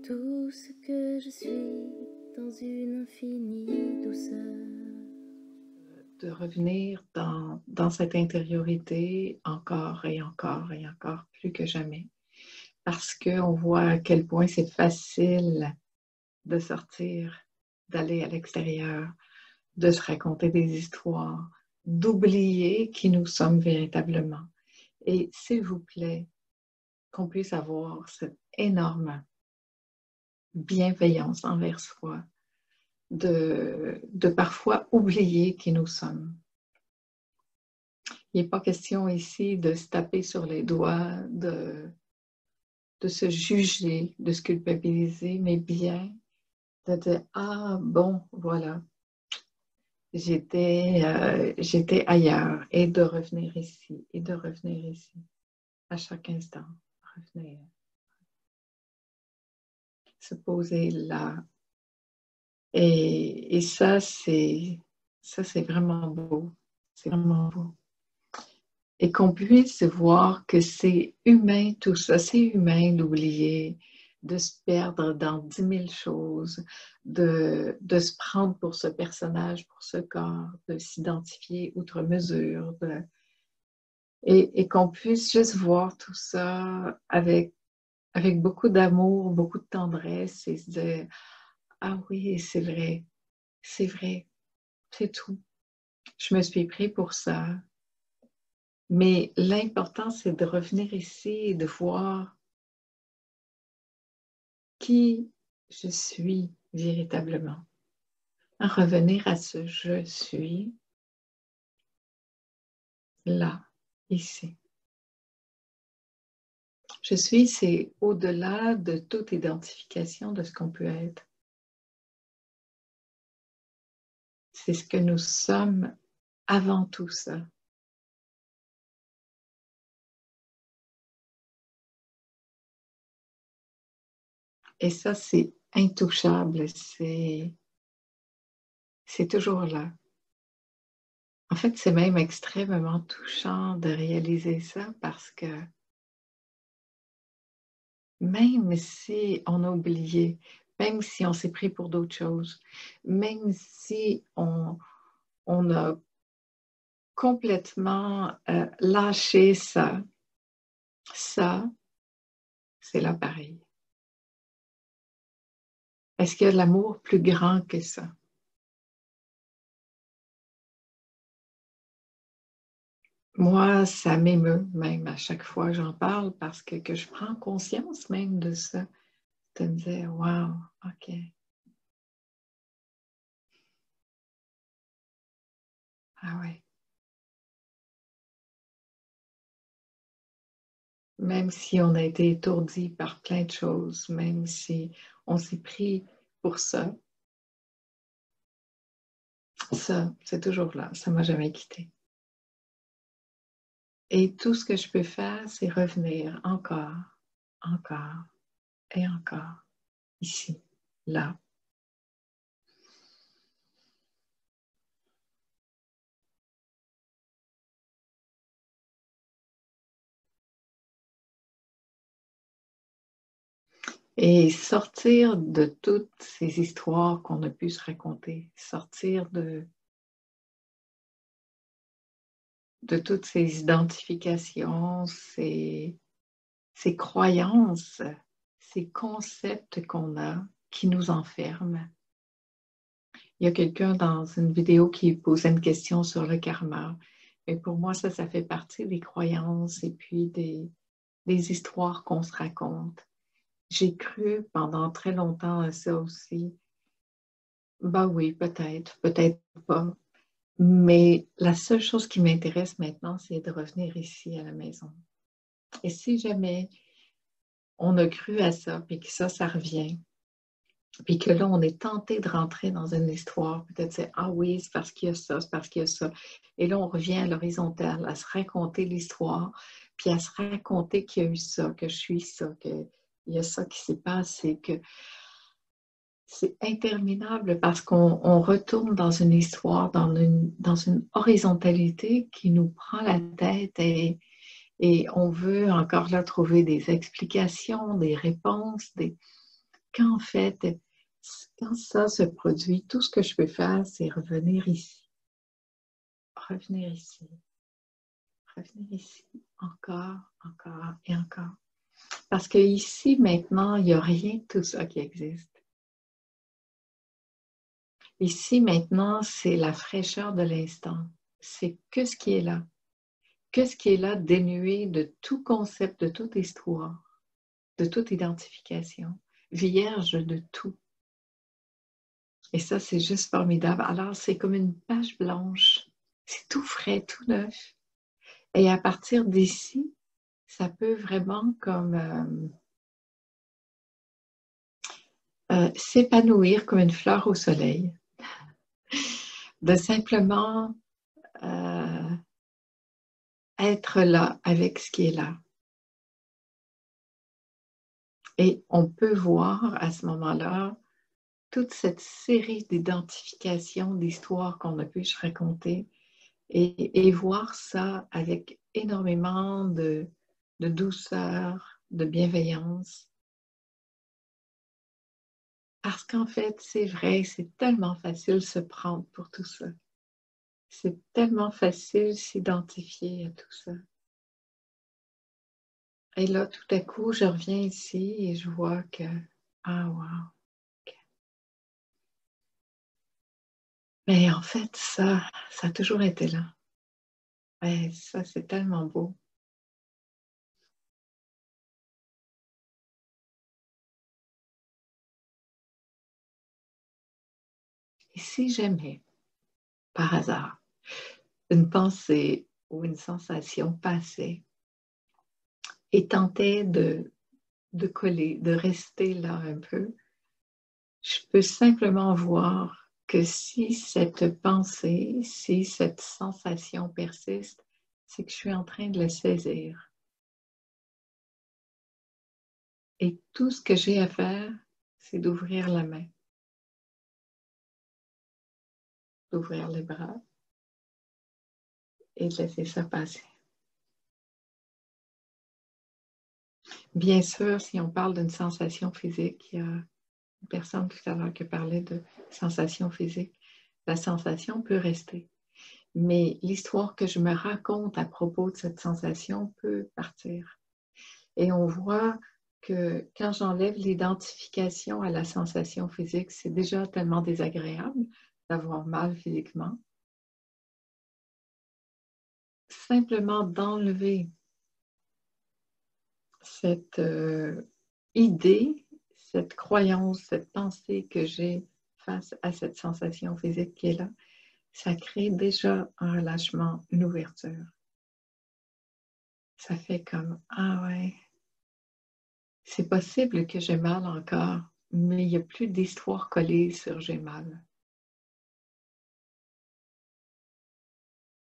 tout ce que je suis dans une infinie douceur. De revenir dans cette intériorité encore et encore et encore, plus que jamais. Parce qu'on voit à quel point c'est facile de sortir, d'aller à l'extérieur, de se raconter des histoires, d'oublier qui nous sommes véritablement. Et s'il vous plaît, qu'on puisse avoir cette énorme bienveillance envers soi, de parfois oublier qui nous sommes. Il n'est pas question ici de se taper sur les doigts, de se juger, de se culpabiliser, mais bien de dire « Ah, bon, voilà, j'étais ailleurs » et de revenir ici, et de revenir ici, à chaque instant, revenir, se poser là. Et ça, c'est vraiment beau, c'est vraiment beau. Et qu'on puisse voir que c'est humain tout ça, c'est humain d'oublier, de se perdre dans 10 000 choses, de se prendre pour ce personnage, pour ce corps, de s'identifier outre mesure, et qu'on puisse juste voir tout ça avec beaucoup d'amour, beaucoup de tendresse et se dire « Ah oui, c'est vrai, c'est tout. Je me suis pris pour ça. » Mais l'important, c'est de revenir ici et de voir qui je suis véritablement. À revenir à ce je suis là, ici. Je suis, c'est au-delà de toute identification de ce qu'on peut être. C'est ce que nous sommes avant tout ça. Et ça, c'est intouchable, c'est toujours là. En fait, c'est même extrêmement touchant de réaliser ça parce que même si on a oublié, même si on s'est pris pour d'autres choses, même si on a complètement lâché ça, c'est là pareil. Est-ce qu'il y a de l'amour plus grand que ça? Moi, ça m'émeut même à chaque fois que j'en parle parce que je prends conscience même de ça, de me dire « Wow, OK. Ah ouais. » Même si on a été étourdi par plein de choses, même si on s'est pris pour ça, c'est toujours là, ça ne m'a jamais quitté. Et tout ce que je peux faire, c'est revenir encore, encore et encore, ici, là. Et sortir de toutes ces histoires qu'on a pu se raconter, sortir de toutes ces identifications, ces croyances, ces concepts qu'on a qui nous enferment. Il y a quelqu'un dans une vidéo qui posait une question sur le karma. Et pour moi, ça fait partie des croyances et puis des histoires qu'on se raconte. J'ai cru pendant très longtemps à ça aussi. Ben oui, peut-être, peut-être pas. Mais la seule chose qui m'intéresse maintenant, c'est de revenir ici à la maison. Et si jamais on a cru à ça, puis que ça revient, puis que là, on est tenté de rentrer dans une histoire, peut-être c'est « Ah oui, c'est parce qu'il y a ça, c'est parce qu'il y a ça ». Et là, on revient à l'horizontale, à se raconter l'histoire, puis à se raconter qu'il y a eu ça, que je suis ça, qu'il y a ça qui s'est passé, que c'est interminable parce qu'on retourne dans une histoire, dans une horizontalité qui nous prend la tête et on veut encore là trouver des explications, des réponses, qu'en fait, quand ça se produit, tout ce que je peux faire, c'est revenir ici, revenir ici, revenir ici, encore, encore et encore. Parce qu'ici, maintenant, il n'y a rien de tout ça qui existe. Ici, maintenant, c'est la fraîcheur de l'instant. C'est que ce qui est là. Que ce qui est là dénué de tout concept, de toute histoire, de toute identification, vierge de tout. Et ça, c'est juste formidable. Alors, c'est comme une page blanche. C'est tout frais, tout neuf. Et à partir d'ici, ça peut vraiment comme s'épanouir comme une fleur au soleil. De simplement être là avec ce qui est là. Et on peut voir à ce moment-là toute cette série d'identifications, d'histoires qu'on a pu se raconter et voir ça avec énormément de douceur, de bienveillance. Parce qu'en fait, c'est vrai, c'est tellement facile de se prendre pour tout ça. C'est tellement facile de s'identifier à tout ça. Et là, tout à coup, je reviens ici et je vois que, ah wow. Mais en fait, ça a toujours été là. Et ça, c'est tellement beau. Et si jamais, par hasard, une pensée ou une sensation passait et tentait de coller, de rester là un peu, je peux simplement voir que si cette pensée, si cette sensation persiste, c'est que je suis en train de le saisir. Et tout ce que j'ai à faire, c'est d'ouvrir la main, d'ouvrir les bras et de laisser ça passer. Bien sûr, si on parle d'une sensation physique, il y a une personne tout à l'heure qui parlait de sensation physique. La sensation peut rester. Mais l'histoire que je me raconte à propos de cette sensation peut partir. Et on voit que quand j'enlève l'identification à la sensation physique, c'est déjà tellement désagréable d'avoir mal physiquement. Simplement d'enlever cette idée, cette croyance, cette pensée que j'ai face à cette sensation physique qui est là, ça crée déjà un relâchement, une ouverture. Ça fait comme, ah ouais, c'est possible que j'ai mal encore, mais il n'y a plus d'histoire collée sur j'ai mal.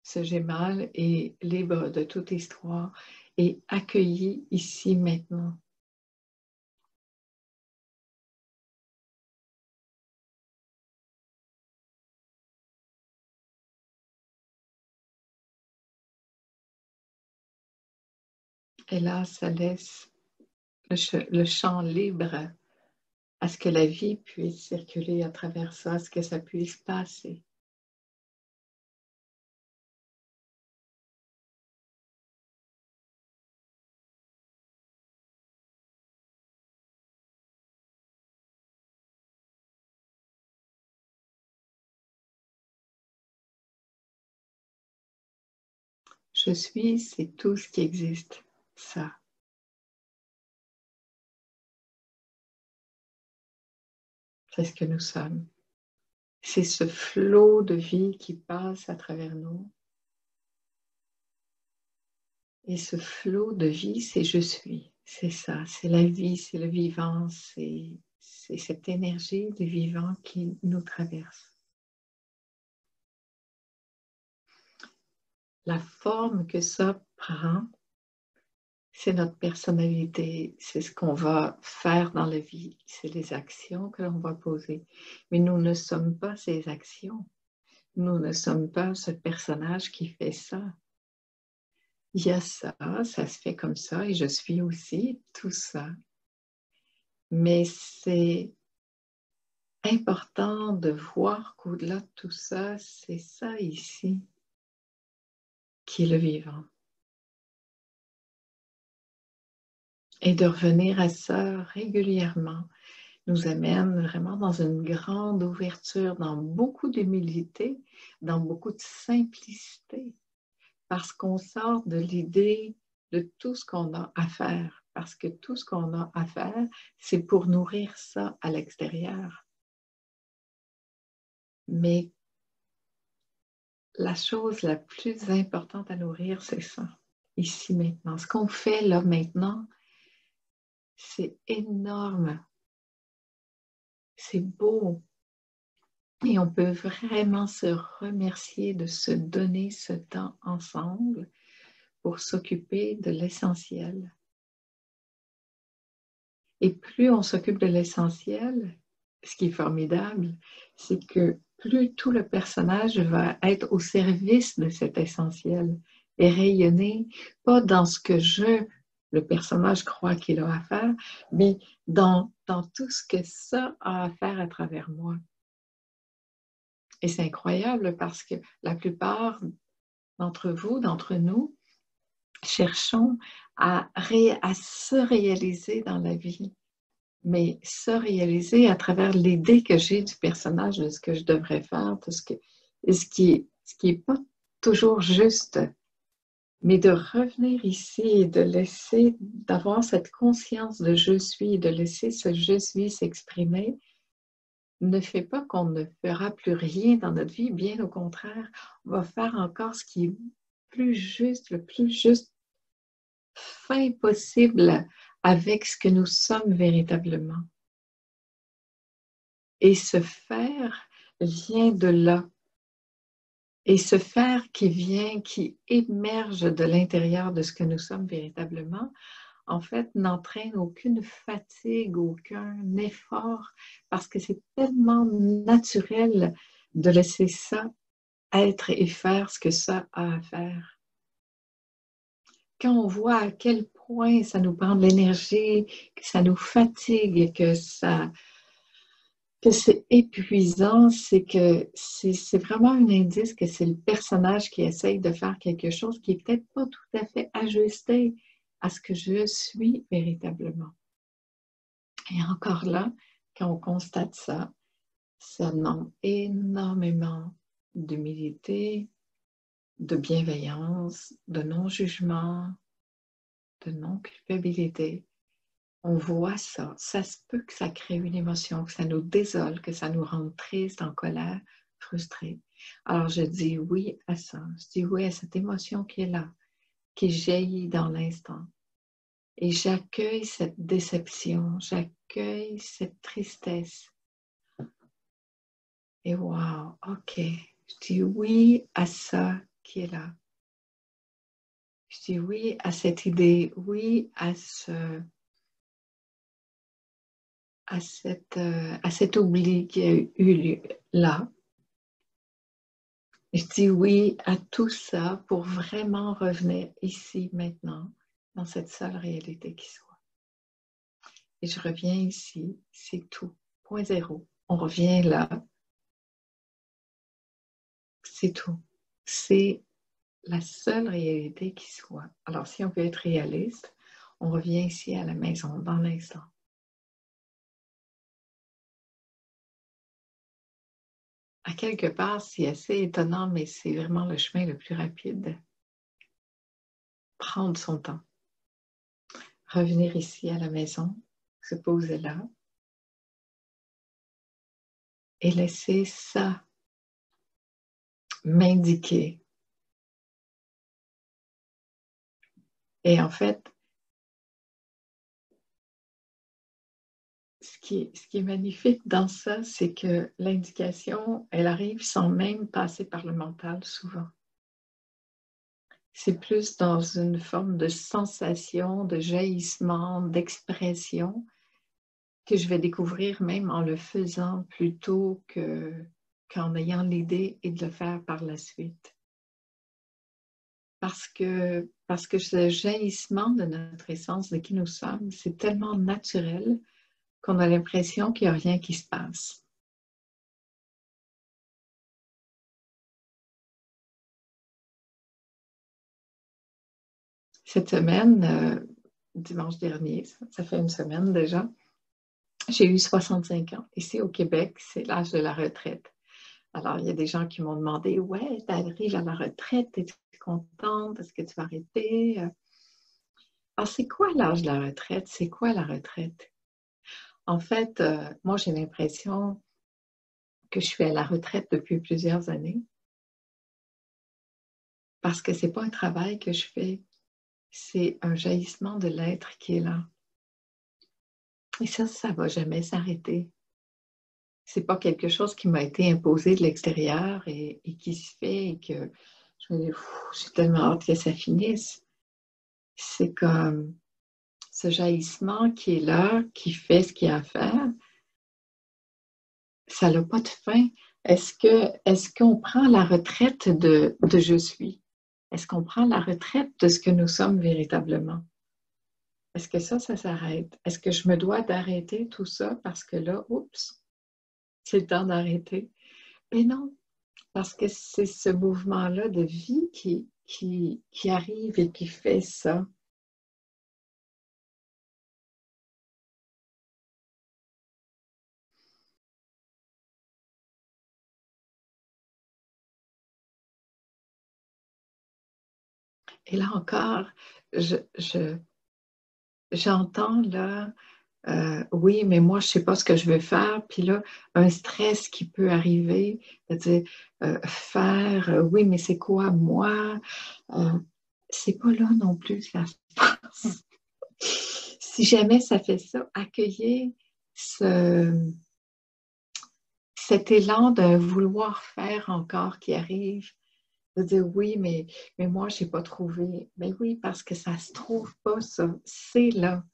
Ce j'ai mal est libre de toute histoire et accueilli ici maintenant. Et là, ça laisse le champ libre à ce que la vie puisse circuler à travers ça, à ce que ça puisse passer. Je suis, c'est tout ce qui existe, ça. C'est ce que nous sommes. C'est ce flot de vie qui passe à travers nous. Et ce flot de vie, c'est je suis. C'est ça, c'est la vie, c'est le vivant, c'est cette énergie du vivant qui nous traverse. La forme que ça prend, c'est notre personnalité, c'est ce qu'on va faire dans la vie, c'est les actions que l'on va poser. Mais nous ne sommes pas ces actions. Nous ne sommes pas ce personnage qui fait ça. Il y a ça, ça se fait comme ça, et je suis aussi tout ça. Mais c'est important de voir qu'au-delà de tout ça, c'est ça ici qui est le vivant. Et de revenir à ça régulièrement nous amène vraiment dans une grande ouverture, dans beaucoup d'humilité, dans beaucoup de simplicité, parce qu'on sort de l'idée de tout ce qu'on a à faire, parce que tout ce qu'on a à faire, c'est pour nourrir ça à l'extérieur. Mais la chose la plus importante à nourrir, c'est ça, ici maintenant. Ce qu'on fait là maintenant, c'est énorme, c'est beau. Et on peut vraiment se remercier de se donner ce temps ensemble pour s'occuper de l'essentiel. Et plus on s'occupe de l'essentiel, ce qui est formidable, c'est que plus tout le personnage va être au service de cet essentiel et rayonner, pas dans ce que le personnage croit qu'il a à faire, mais dans tout ce que ça a à faire à travers moi. Et c'est incroyable parce que la plupart d'entre vous, d'entre nous, cherchons à se réaliser dans la vie, mais se réaliser à travers l'idée que j'ai du personnage, de ce que je devrais faire, de ce qui est pas toujours juste, mais de revenir ici et de laisser, d'avoir cette conscience de je suis, de laisser ce je suis s'exprimer, ne fait pas qu'on ne fera plus rien dans notre vie, bien au contraire, on va faire encore ce qui est plus juste, le plus juste fin possible avec ce que nous sommes véritablement. Et ce faire vient de là. Et ce faire qui émerge de l'intérieur de ce que nous sommes véritablement, en fait, n'entraîne aucune fatigue, aucun effort, parce que c'est tellement naturel de laisser ça être et faire ce que ça a à faire. Quand on voit à quel point ça nous prend de l'énergie, que ça nous fatigue, que c'est épuisant, c'est que c'est vraiment un indice que c'est le personnage qui essaye de faire quelque chose qui n'est peut-être pas tout à fait ajusté à ce que je suis véritablement. Et encore là, quand on constate ça, ça demande énormément d'humilité, de bienveillance, de non-jugement, de non-culpabilité. On voit ça. Ça se peut que ça crée une émotion, que ça nous désole, que ça nous rende triste, en colère, frustré. Alors je dis oui à ça. Je dis oui à cette émotion qui est là, qui jaillit dans l'instant. Et j'accueille cette déception, j'accueille cette tristesse. Et wow, ok. Je dis oui à ça qui est là. Je dis oui à cette idée, oui à cet oubli qui a eu lieu là. Je dis oui à tout ça pour vraiment revenir ici, maintenant, dans cette seule réalité qui soit. Et je reviens ici, c'est tout, point zéro. On revient là, c'est tout. C'est la seule réalité qui soit. Alors, si on veut être réaliste, on revient ici à la maison, dans l'instant. À quelque part, c'est assez étonnant, mais c'est vraiment le chemin le plus rapide. Prendre son temps. Revenir ici à la maison, se poser là et laisser ça m'indiquer. Et en fait, ce qui est magnifique dans ça, c'est que l'indication, elle arrive sans même passer par le mental souvent. C'est plus dans une forme de sensation, de jaillissement, d'expression que je vais découvrir même en le faisant plutôt qu'en ayant l'idée et de le faire par la suite. Parce que ce jaillissement de notre essence, de qui nous sommes, c'est tellement naturel qu'on a l'impression qu'il n'y a rien qui se passe. Cette semaine, dimanche dernier, ça fait une semaine déjà, j'ai eu 65 ans. Ici au Québec, c'est l'âge de la retraite. Alors, il y a des gens qui m'ont demandé, ouais, tu arrives à la retraite, es-tu contente? Est-ce que tu vas arrêter? Alors, c'est quoi l'âge de la retraite? C'est quoi la retraite? En fait, moi, j'ai l'impression que je suis à la retraite depuis plusieurs années parce que ce n'est pas un travail que je fais, c'est un jaillissement de l'être qui est là. Et ça ne va jamais s'arrêter. Ce n'est pas quelque chose qui m'a été imposé de l'extérieur et qui se fait et que je me dis, j'ai tellement hâte que ça finisse. C'est comme ce jaillissement qui est là, qui fait ce qu'il y a à faire, ça n'a pas de fin. Est-ce qu'on prend la retraite de je suis? Est-ce qu'on prend la retraite de ce que nous sommes véritablement? Est-ce que ça s'arrête? Est-ce que je me dois d'arrêter tout ça parce que là, oups, c'est le temps d'arrêter? Mais non, parce que c'est ce mouvement-là de vie qui arrive et qui fait ça. Et là encore, j'entends là, oui, mais moi, je ne sais pas ce que je vais faire. Puis là, un stress qui peut arriver, c'est-à-dire faire, oui, mais c'est quoi moi? C'est pas là non plus que ça se passe. Si jamais ça fait ça, accueillez cet élan de vouloir faire encore qui arrive, de dire oui, mais moi, je n'ai pas trouvé. Mais oui, parce que ça ne se trouve pas, ça. C'est là.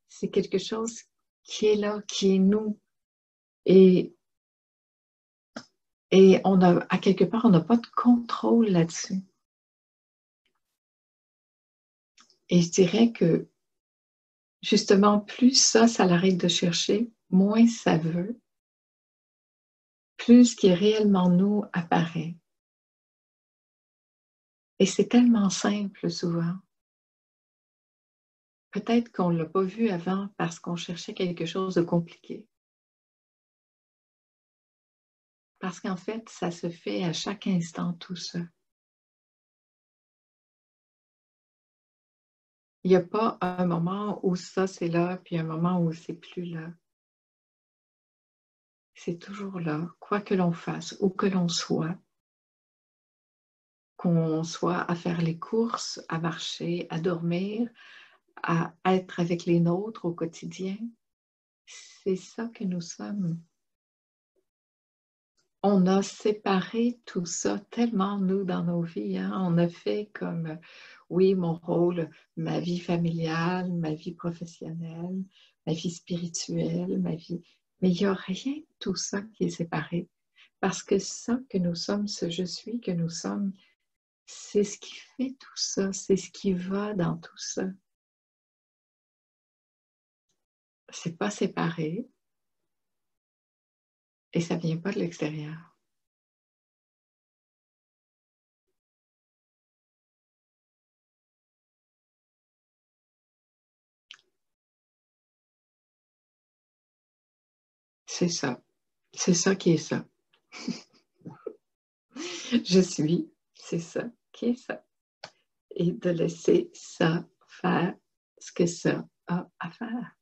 C'est quelque chose qui est là, qui est nous. Et on a, à quelque part, on n'a pas de contrôle là-dessus. Et je dirais que, justement, plus ça l'arrête de chercher, moins ça veut, plus ce qui est réellement nous apparaît. Et c'est tellement simple souvent. Peut-être qu'on ne l'a pas vu avant parce qu'on cherchait quelque chose de compliqué. Parce qu'en fait, ça se fait à chaque instant tout ça. Il n'y a pas un moment où ça c'est là, puis un moment où c'est plus là. C'est toujours là, quoi que l'on fasse, où que l'on soit, qu'on soit à faire les courses, à marcher, à dormir, à être avec les nôtres au quotidien. C'est ça que nous sommes. On a séparé tout ça tellement, nous, dans nos vies. Hein? On a fait comme, oui, mon rôle, ma vie familiale, ma vie professionnelle, ma vie spirituelle, ma vie... Mais il n'y a rien de tout ça qui est séparé. Parce que ça que nous sommes, ce je suis que nous sommes, c'est ce qui fait tout ça, c'est ce qui va dans tout ça. C'est pas séparé et ça vient pas de l'extérieur. C'est ça qui est ça. Je suis, c'est ça qui est ça. Et de laisser ça faire ce que ça a à faire.